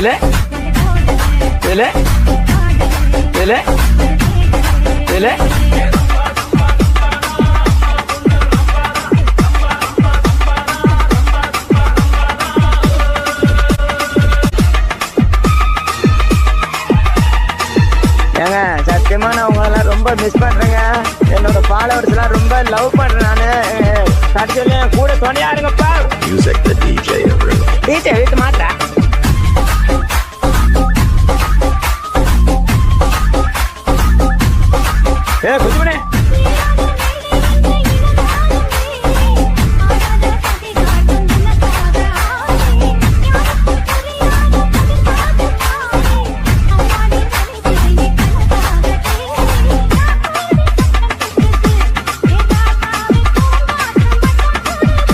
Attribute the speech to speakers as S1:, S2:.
S1: ஏலே ஏலே ஏலே ஏலே ஏங்க சத்தியமா நான் உங்களெல்லாம் ரொம்ப மிஸ் பண்றேங்க. என்னோட ஃபாலோவர்ஸ் எல்லாம் ரொம்ப லவ் பண்றேன் நானு. கடைசியில கூட துணையா இருங்கப்பா.
S2: Music the DJ.
S1: டிஜே வீட்டு மாட்டா